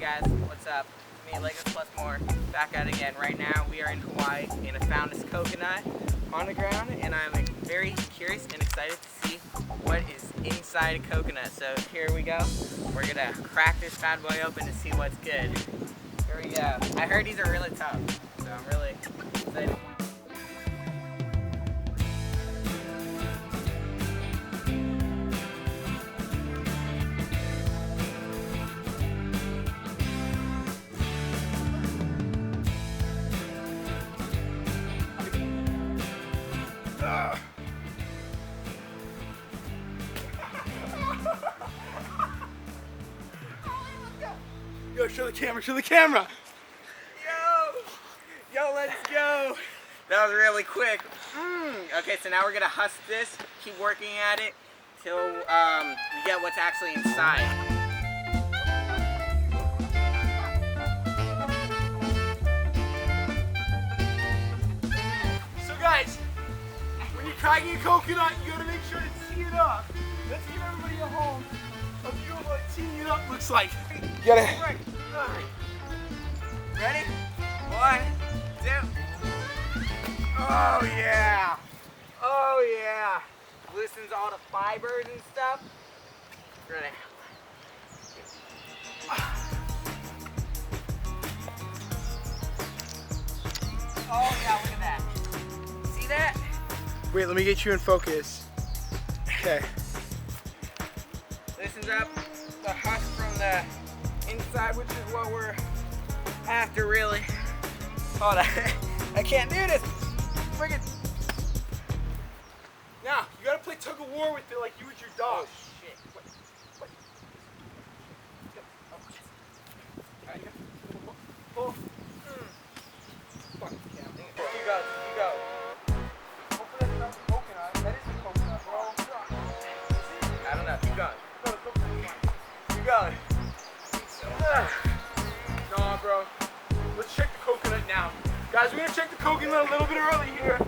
guys, what's up? Me, Legos Plus More, back at it again. Right now we are in Hawaii and I found this coconut on the ground and I'm very curious and excited to see what is inside a coconut. So here we go. We're gonna crack this bad boy open to see what's good. Here we go. I heard these are really tough, so I'm really excited. Yo, show the camera, show the camera! Yo, let's go! That was really quick. Okay, so now we're gonna husk this, keep working at it till we get what's actually inside. So guys, when you're cracking a coconut, you gotta make sure to tee it up. Let's give everybody at home a view of what teeing it up looks like. You gotta... Ready? 1, 2. Oh yeah! Oh yeah! Loosens all the fibers and stuff. Ready? Oh yeah, look at that. See that? Wait, let me get you in focus. Okay. Loosens up the husk from the inside, which is what we're after, really. Hold on. I can't do this. Friggin'. Now, you gotta play tug of war with it like you would your dog. Oh shit. What? Alright, Oh. fuck. Yeah, dang it. You go. Hopefully that's not a coconut. That is a coconut, bro. I don't know. Keep going. Keep going. Nah, bro. Let's check the coconut now. Guys, we're gonna check the coconut a little bit early here.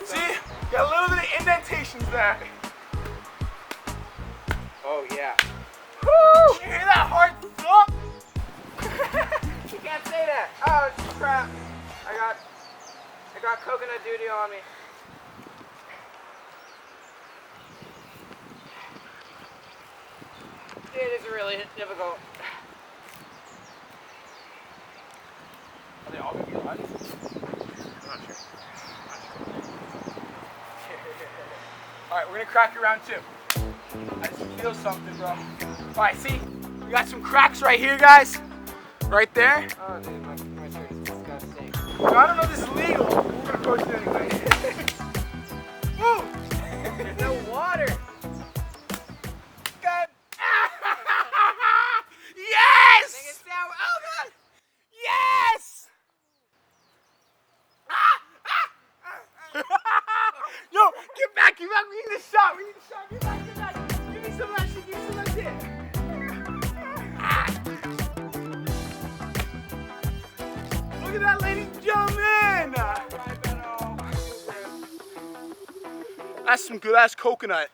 See? Got a little bit of indentations there. Oh yeah. Woo! You hear that hard thump? You can't say that. Oh crap. I got coconut duty on me. It is really difficult. Are they all gonna be alive? I'm not sure. Alright, we're gonna crack it round 2. I just feel something, bro. Alright, see? We got some cracks right here, guys. Right there. Oh dude, my shirt is disgusting. Now, I don't know if this is legal, but we're gonna post it anyway. Woo! There's no water. God. Yes! Make it sound. Oh god. Yes! Yo, get back, we need a shot, get back. Give me some of that shit, give me some of that shit. Look at that, ladies and gentlemen! That's some good ass coconut.